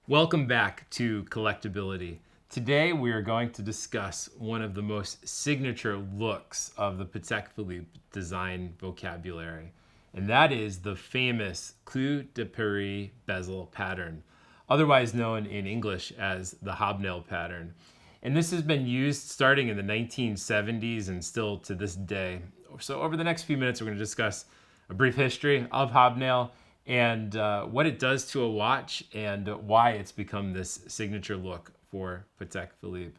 Welcome back to Collectability. Today we are going to discuss one of the most signature looks of the Patek Philippe design vocabulary, and that is the famous Clous de Paris bezel pattern, otherwise known in English as the Hobnail Pattern. And this has been used starting in the 1970s and still to this day. So over the next few minutes, we're going to discuss a brief history of Hobnail and what it does to a watch and why it's become this signature look for Patek Philippe.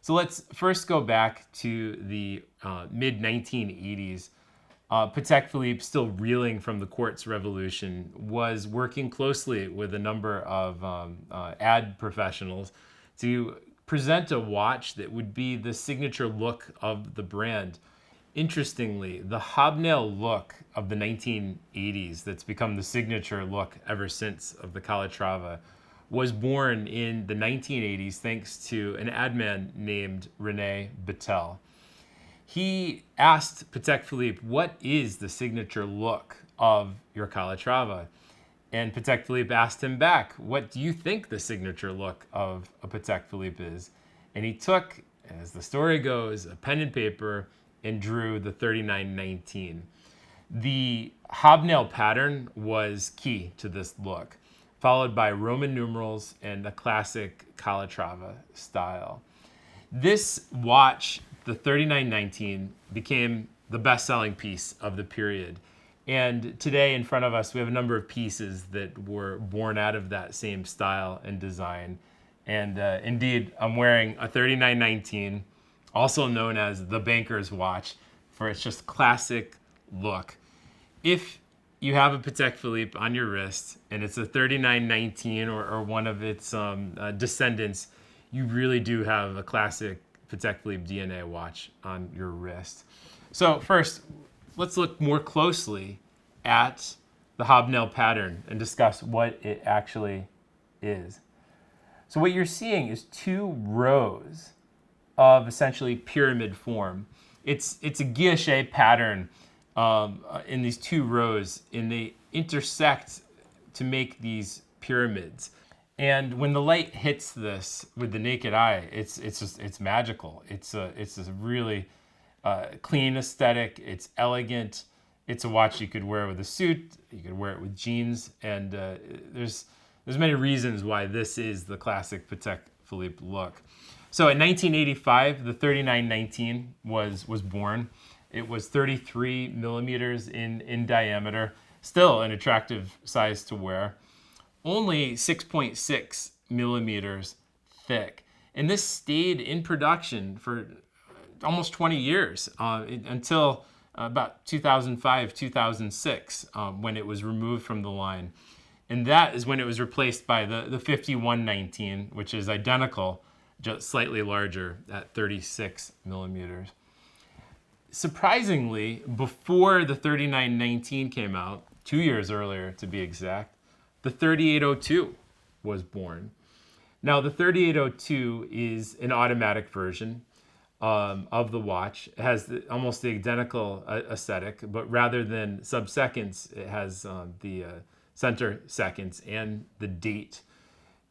So let's first go back to the mid-1980s. Patek Philippe, still reeling from the quartz revolution, was working closely with a number of ad professionals to present a watch that would be the signature look of the brand. Interestingly, the hobnail look of the 1980s that's become the signature look ever since of the Calatrava was born in the 1980s thanks to an ad man named René Bettel. He asked Patek Philippe, what is the signature look of your Calatrava? And Patek Philippe asked him back, what do you think the signature look of a Patek Philippe is? And he took, as the story goes, a pen and paper and drew the 3919. The hobnail pattern was key to this look, followed by Roman numerals and a classic Calatrava style. This watch, the 3919, became the best-selling piece of the period. And today in front of us, we have a number of pieces that were born out of that same style and design. And indeed, I'm wearing a 3919, also known as the banker's watch, for its just classic look. If you have a Patek Philippe on your wrist and it's a 3919 or one of its descendants, you really do have a classic Patek Philippe DNA watch on your wrist. So first, let's look more closely at the hobnail pattern and discuss what it actually is. So what you're seeing is two rows of essentially pyramid form. It's a guilloche pattern in these two rows, and they intersect to make these pyramids. And when the light hits this with the naked eye, it's magical. It's a really clean aesthetic. It's elegant. It's a watch you could wear with a suit. You could wear it with jeans, and there's many reasons why this is the classic Patek Philippe look. So in 1985, the 3919 was born. It was 33 millimeters in diameter, still an attractive size to wear. Only 6.6 millimeters thick. And this stayed in production for almost 20 years until about 2005, 2006, when it was removed from the line. And that is when it was replaced by the 5119, which is identical, just slightly larger at 36 millimeters. Surprisingly, before the 3919 came out, 2 years earlier to be exact, the 3802 was born. Now, the 3802 is an automatic version of the watch. It has almost the identical aesthetic, but rather than sub-seconds, it has the center seconds and the date.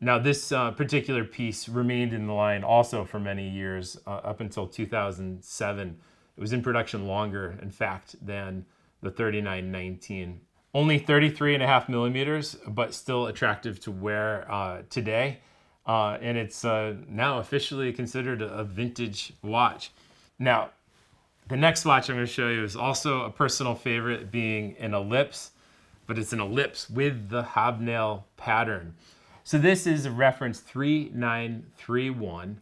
Now, this particular piece remained in the line also for many years, up until 2007. It was in production longer, in fact, than the 3919. Only 33.5 millimeters, but still attractive to wear today. And it's now officially considered a vintage watch. Now, the next watch I'm going to show you is also a personal favorite, being an ellipse, but it's an ellipse with the hobnail pattern. So this is a reference 3931,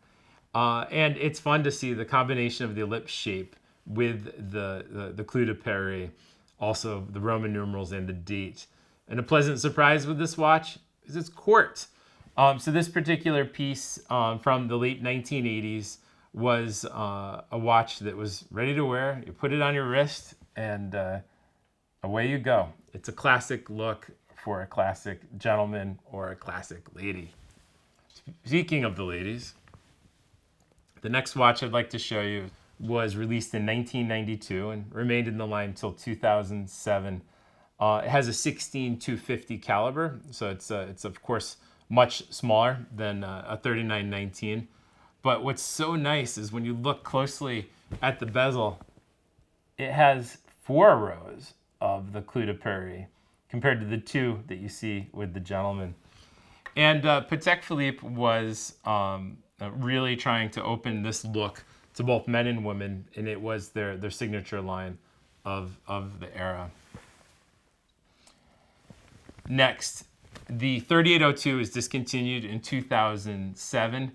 and it's fun to see the combination of the ellipse shape with the Clous de Paris, also the Roman numerals and the date. And a pleasant surprise with this watch is it's quartz. So this particular piece from the late 1980s was a watch that was ready to wear. You put it on your wrist and away you go. It's a classic look for a classic gentleman or a classic lady. Speaking of the ladies, the next watch I'd like to show you was released in 1992 and remained in the line until 2007. It has a 16-250 caliber, so it's of course much smaller than a 3919. But what's so nice is when you look closely at the bezel, it has 4 rows of the Clous de Paris compared to the 2 that you see with the gentleman. And Patek Philippe was really trying to open this look to both men and women, and it was their signature line of the era. Next, the 3802 is discontinued in 2007,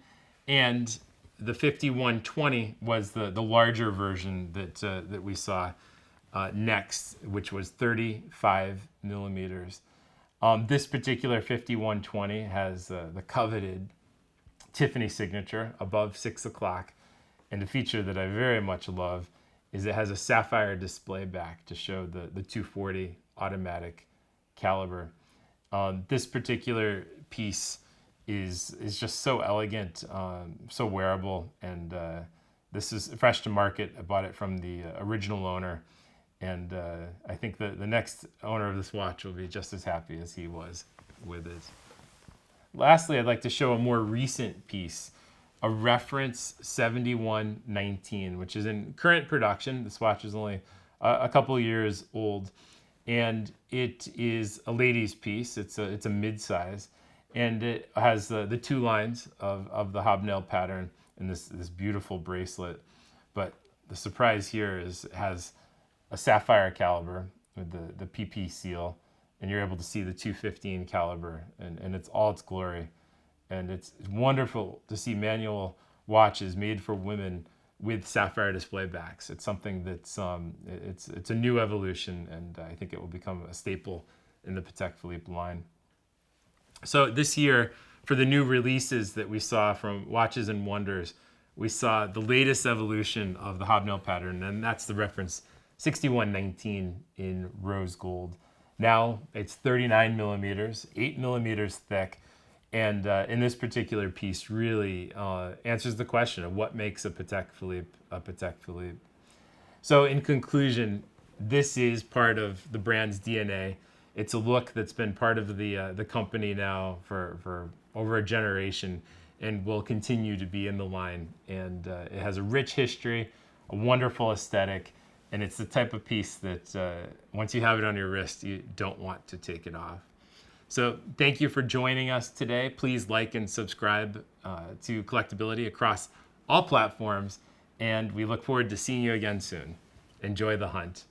and the 5120 was the larger version that we saw next, which was 35 millimeters. This particular 5120 has the coveted Tiffany signature above 6 o'clock, and a feature that I very much love is it has a sapphire display back to show the 240 automatic caliber. This particular piece is just so elegant, so wearable, and this is fresh to market. I bought it from the original owner, and I think the next owner of this watch will be just as happy as he was with it. Lastly, I'd like to show a more recent piece, a reference 7119, which is in current production. This watch is only a couple years old, and it is a ladies' piece. It's a mid-size, and it has the 2 lines of the Hobnail pattern and this beautiful bracelet. But the surprise here is it has a sapphire caliber with the PP seal, and you're able to see the 215 caliber, and it's all its glory. And it's wonderful to see manual watches made for women with sapphire display backs. It's something that's it's a new evolution, and I think it will become a staple in the Patek Philippe line. So this year, for the new releases that we saw from Watches and Wonders, we saw the latest evolution of the Hobnail pattern, and that's the reference 6119 in rose gold. Now it's 39 millimeters, 8 millimeters thick, and in this particular piece really answers the question of what makes a Patek Philippe a Patek Philippe. So in conclusion, this is part of the brand's DNA. It's a look that's been part of the company now for over a generation and will continue to be in the line. And it has a rich history, a wonderful aesthetic, and it's the type of piece that once you have it on your wrist, you don't want to take it off. So thank you for joining us today. Please like and subscribe to Collectability across all platforms, and we look forward to seeing you again soon. Enjoy the hunt.